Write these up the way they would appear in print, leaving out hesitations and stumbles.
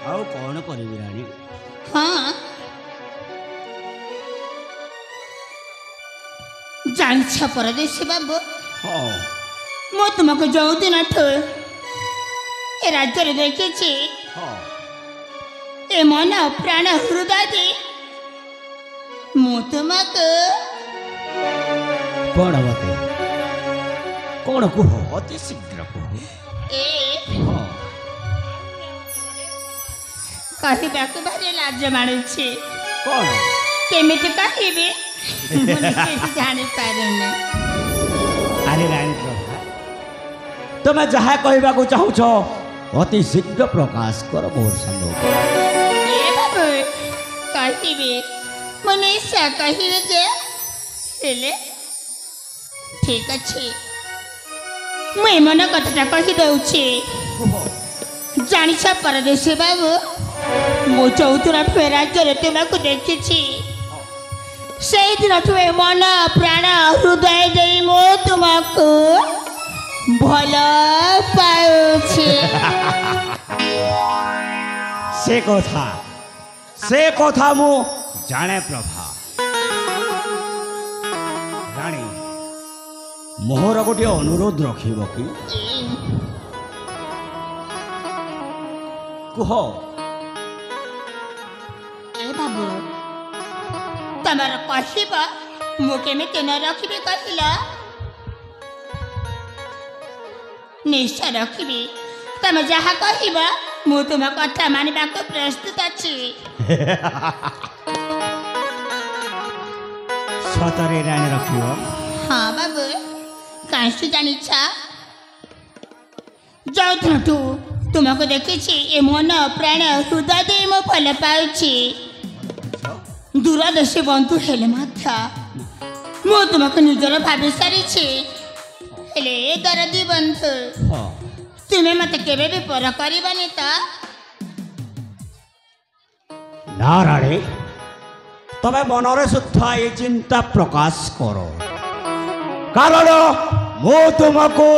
ଆଉ କ'ଣ କରିବି ରାଣୀ? हाँ ଜାଣିଛ ପରଦେଶୀ ବାବୁ, ହଁ ମୁଁ ତୁମକୁ ଯୋଉ ଦିନଠୁ ଏ ରାଜ୍ୟରେ ଦେଖିଛି ହଁ ଏ ମନ ପ୍ରାଣ ହୃଦୟ ଦେଇ ମୁଁ ତୁମକୁ କ'ଣ ମୋତେ କ'ଣ କୁହ, ଅତି ଶୀଘ୍ର କୁହ। ଏ ହଁ କହିବାକୁ ଭାରି ଲାଜ ମାଡ଼ୁଛି। କ'ଣ? କେମିତି କହିବି ମୁଁ ନିଜେ ଜାଣିପାରୁନି। ଆରେ ରାଣୀ ପ୍ରଭା, ତମେ ଯାହା କହିବାକୁ ଚାହୁଁଛ ଅତି ଶୀଘ୍ର ପ୍ରକାଶ କର ମୋର ସାଙ୍ଗ। ଏ ବାବୁ କହିବି, ମୁଁ ନିଶ୍ଚୟ କହିବି ଯେ, ହେଲେ ଠିକ ଅଛି ମୁଁ ଏ ମନ କଥାଟା କହିଦେଉଛି। ଜାଣିଛ ପରଦେଶୀ ବାବୁ, ମୁଁ ଚଉଦିନଠୁ ଏ ରାଜ୍ୟରେ ତୁମକୁ ଦେଖିଛି, ସେଇଦିନଠୁ ଏ ମନ ପ୍ରାଣ ହୃଦୟ ଦେଇ ମୁଁ ତୁମକୁ ଭଲ ପାଉଛି। ସେ କଥା ମୁଁ ଜାଣେ ପ୍ରଭା। ରାଣୀ, ମୋହର ଗୋଟିଏ ଅନୁରୋଧ ରଖିବ କି? କୁହ। ଏ ବାବୁ, ତମର କହିବ ମୁଁ କେମିତି ନ ରଖିବି କହିଲ? ନିଶ୍ଚୟ ରଖିବି। ତମେ ଯାହା କହିବ ମୁଁ ତୁମ କଥା ମାନିବାକୁ ପ୍ରସ୍ତୁତ ଅଛି। ସତରେ ରାଣୀ ରଖିବ? ହଁ ବାବୁ, କାହିଁକି ଜାଣିଛ, ଯୋଉଦିନଠୁ ତୁମକୁ ଦେଖିଛି ଏ ମନ ପ୍ରାଣ ହୃଦୟ ଦେଇ ମୁଁ ଭଲ ପାଉଛି। ଦୂରଦେଶୀ ବନ୍ଧୁ ହେଲେ ମଧ୍ୟ ମୁଁ ତୁମକୁ ନିଜର ଭାବି ସାରିଛି। ହେଲେ ଏ ଦରଦୀ ବନ୍ଧୁ, ତୁମେ ମତେ କେବେ ବି ପର କରିବନି ତ? ନା ରାଣୀ, ତମେ ମନରେ ସୁଦ୍ଧା ଏ ଚିନ୍ତା ପ୍ରକାଶ କର, କାରଣ ମୁଁ ତୁମକୁ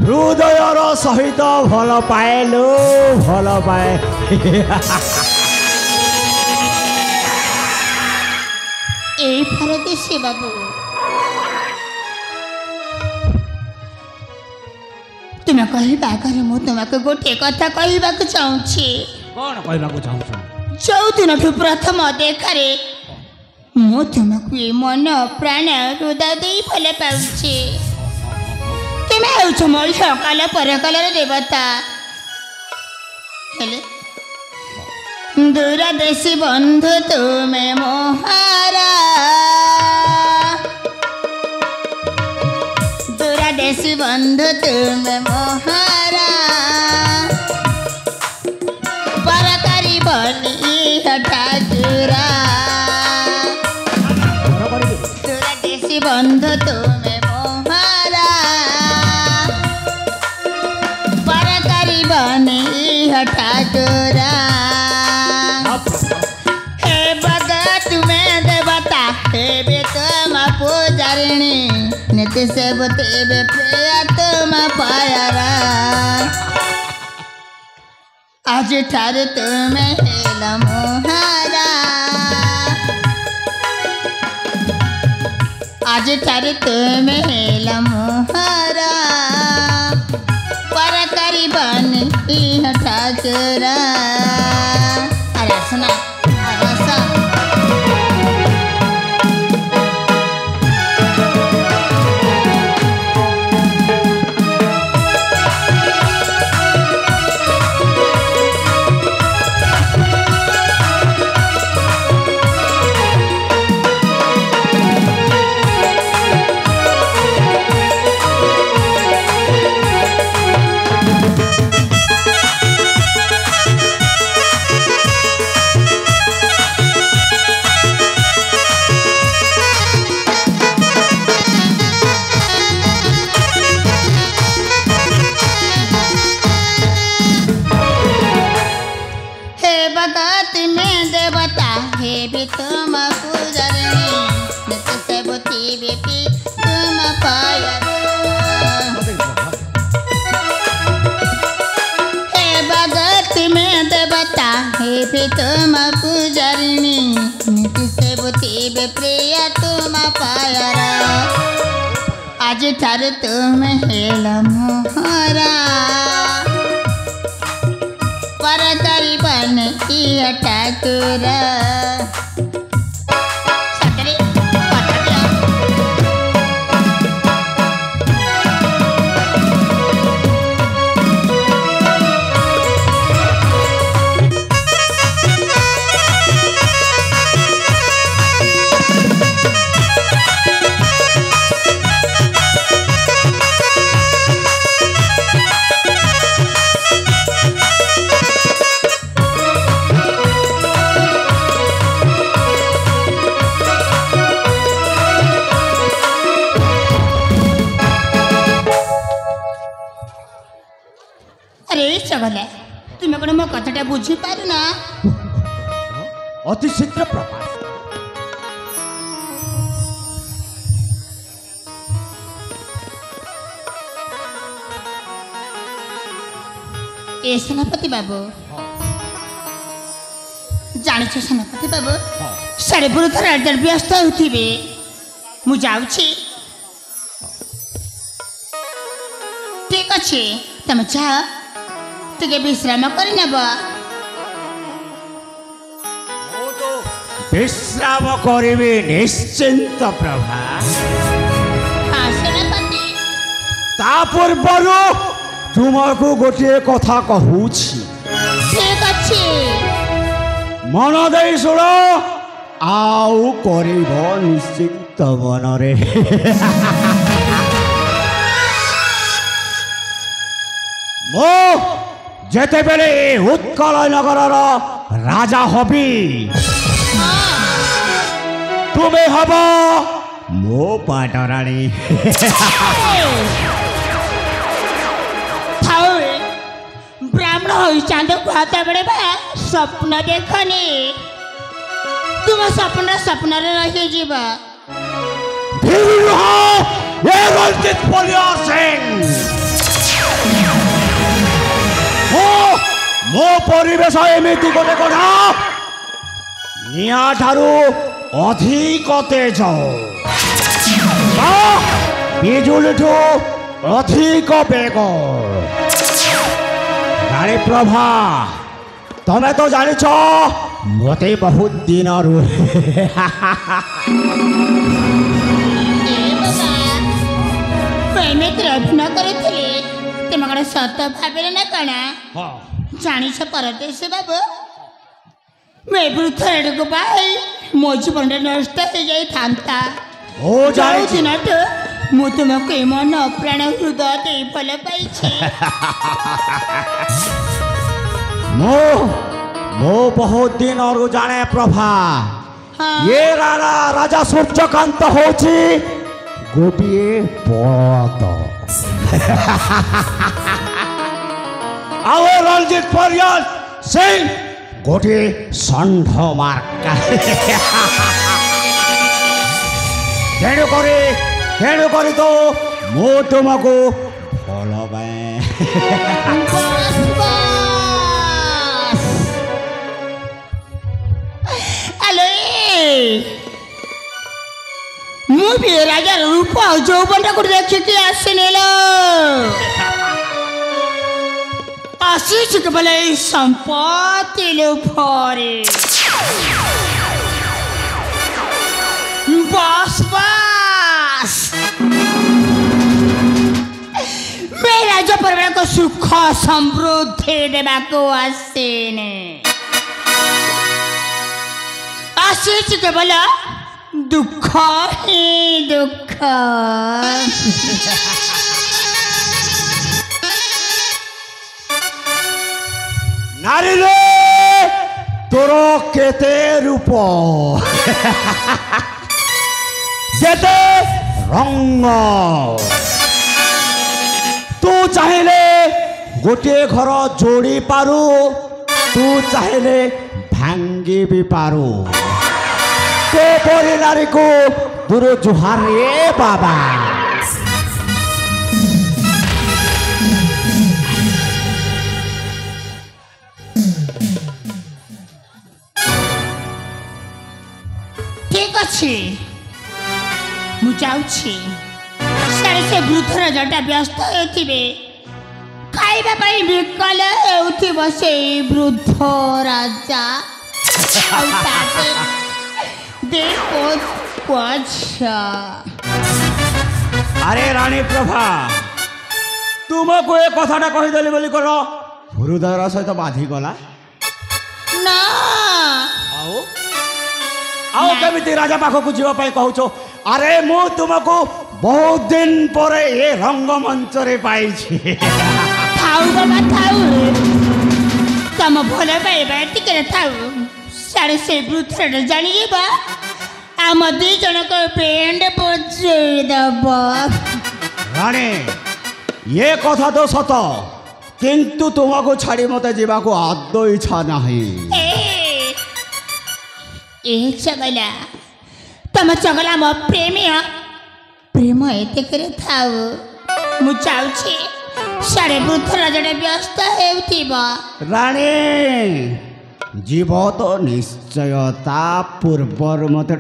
ହୃଦୟର ସହିତ ଭଲ ପାଏଲୁ, ଭଲ ପାଏ। এই পরদেশী বাবু, ତୁମେ କହିବା ଆଗରେ ମୁଁ ତୁମକୁ ଗୋଟିଏ କଥା କହିବାକୁ ଚାହୁଁଛି। କ'ଣ କହିବାକୁ ଚାହୁଁଛ? ଯୋଉଦିନଠୁ ପ୍ରଥମ ଦେଖାରେ ମୁଁ ତୁମକୁ ଏ ମନ ପ୍ରାଣ ହୃଦୟ ଦେଇ ଭଲ ପାଉଛି। ତୁମେ ହେଉଛ ମୋର ସକାଳ ପରକାଳର ଦେବତା। ହେଲେ ଦୂରଦେଶୀ ବନ୍ଧୁ ତୁମେ ମୋହରା, ଦୂରଦେଶୀ ବନ୍ଧୁ ତୁମେ ମୋହରା, ପର କରିବନି ଠାକୁରା। ଦୂରଦେଶୀ ବନ୍ଧୁ ତୁମେ ମୋହରା, ପର କରିବନି ଠାକୁରା। हे भगत तुम्हें देवता, हे बे तुम पूजारिणी, नित्य सेवते बे प्रिय तुम पायरा। आज ठार तुम्हें हेला मोहरा, आज ठार तुम्हें हेला मोहरा, पर करीबन ठाकुरा। अरे सुना, अरे सुना। भगत में देवता हे भी तुम पूजरणी, नित्य सेवती बेपी तुम पायर। तुम पूजारिणी नीति से बुतीबे प्रिय तुम पायर आज थार तुम हेल मोहरा परदारी बन ठाकुर तुम्हें कौन मो कथाटा बुझी पार ना अति शीघ्र प्रकाश ए सेनापति बाबू जान सेनापति बाबू साढ़े पुरुष राजर व्यस्त होते मु जाऊँगी ठीक अच्छे तुम जा टे विश्राम कर विश्राम करी निश्चिंत प्रभा हाँ सेनापति ता पूर्वर तुमको गोटे कथा कहूँ ठीक अच्छे मन दे शुण आउ कर निश्चिंत मन रे मो जेते बेले उत्कल नगर राजा हबी तुम्हें हब मो पाटराणी ब्राह्मण हो चांद कहता बेले स्वप्न देखनी तुम स्वप्न स्वप्न रही जीवा मो परिवेश एमती गोटे कथा निया ठारू अधिक तेज बिजुली ठू अधिक बेग रानी प्रभा तमें तो जानी मते बहुत दिन अभिनय करुले तुम कौन सत भाव ना कण जानी परदेश बाबू मैं थोड़े को पाई मो जीवन नष्ट हो जाता दिन मु तुमको मन प्राण हृदय दे भल पाई मो बहुत दिन और जाने प्रभा ये राजा सूर्यकांत होची गोटे बत आउ रणजित परियाल सिंह गोटे षंढ मार्का तेणु करी तो मो तुमको भल पाए मु भी राजा रूप यौवन को देखिकी आसनेल आशीष केवल संपत्ति लोभरे बस बस मैं राजा परिवार को सुख समृद्धि देवा को आसेने आशीष केवल दुख ही दुख नारी रे तोर केते रूप केते रंग तू चाहिए गोटे घर जोड़ी पारू तू चाहिए भांगी भी पारू तो परी नारी को दूर जुहार रे बाबा ଅଛି ମୁଁ ଯାଉଛି ସାରେ ସେ ବୃଦ୍ଧ ରାଜାଟା ବ୍ୟସ୍ତ ହେଉଥିବେ ଖାଇବା ପାଇଁ ବିକଳ ହେଉଥିବ ସେଇ ବୃଦ୍ଧ ରାଜା ଆଉ ତାକେ ଦେଖ ପଛ আরে রানী প্রভা তোমাকে এ কথাটা কহিদেলি বলি কর হৃদয়র সহিত বাঁধিগলা না আও আও কেমিতি রাজা পাখকু ଯିବା ପାଇଁ কହୁছ আরে মু তোমাকে বহুত দিন পরে এ রঙ্গমঞ্চরে পাইছি ଥାଉ ବାବା ଥାଉ ତମ ଭଲ ପାଇବା ଟିକେ ଥାଉ ସାରେ ସେ ବୃଦ୍ଧଟା ଜାଣିଯିବ ଆମ ଦୁଇ ଜଣଙ୍କ ପେଣ୍ଡ ବଜେଇ ଦେବ রানী এ কথা তো সত কিন্তু তোমাকে ছাড়ি মতে যাওয়া আদৌ ইচ্ছা নাহি ଏ ଚଗଲା ତମ ଚଗଲା ମୋ ପ୍ରେମୀୟ ପ୍ରେମ ଏତିକିରେ ଥାଉ ମୁଁ ଯାଉଛି ସାରେ ବୃଦ୍ଧ ରାଜାଟା ବ୍ୟସ୍ତ ହେଉଥିବ রানী জীব তো নিশ্চয় তা পূর্বর মতে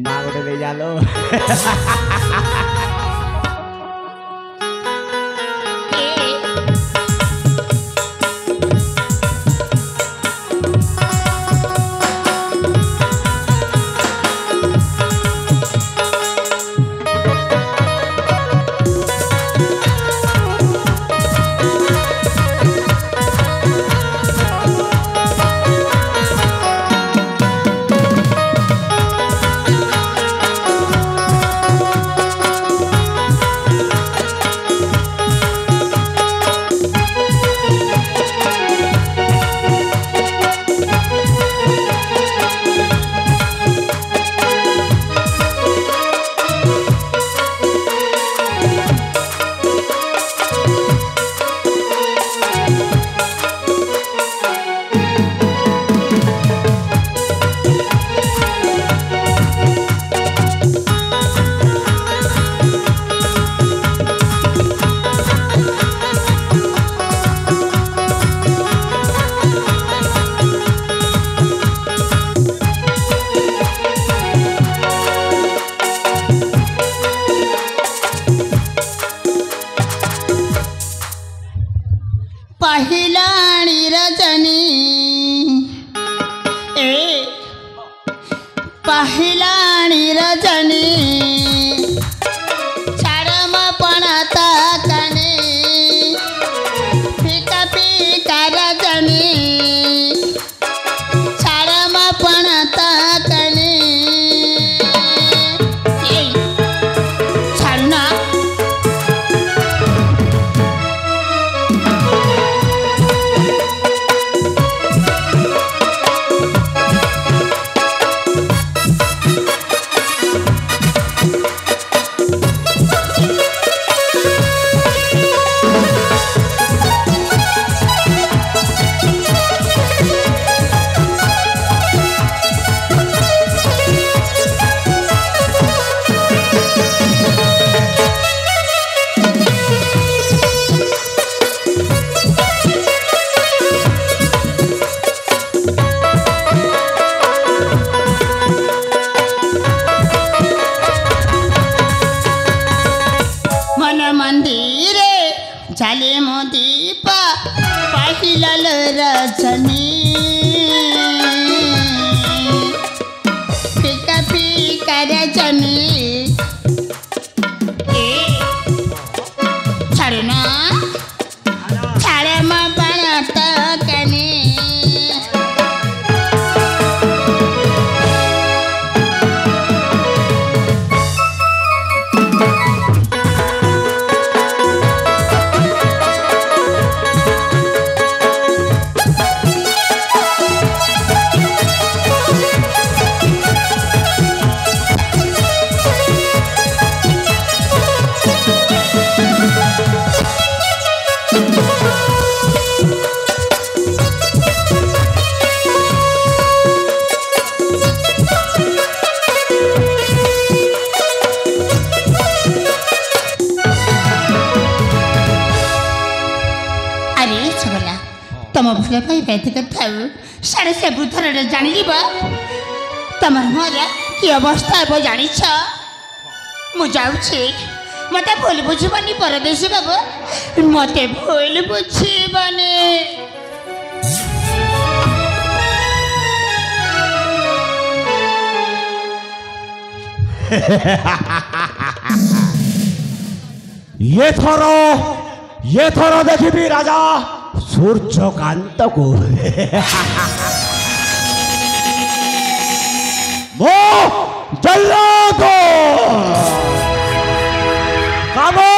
মা গোটে দেই যালো पहिलाणी रजनी ए पहिलाणी रजनी चरम पणता कने फिका फिका रजनी चरम पणता कने छाड़ना मंदिरे चले मो दीपा पहिलल रजनी फिका फिका रजनी छाड़ना छाड़े म बनता कने तम भल पाई व्यतीत थाऊ सारे से बुद्धर जान तमर मोर কি অবস্থা হব জানিছ মু যাଉଛି মতে ভুল বুঝিবানি পরদেশী বাবু মতে ভুল বুঝিবানি ये थर देखी राजा सूर्यकांत को मो जल्लाद कामो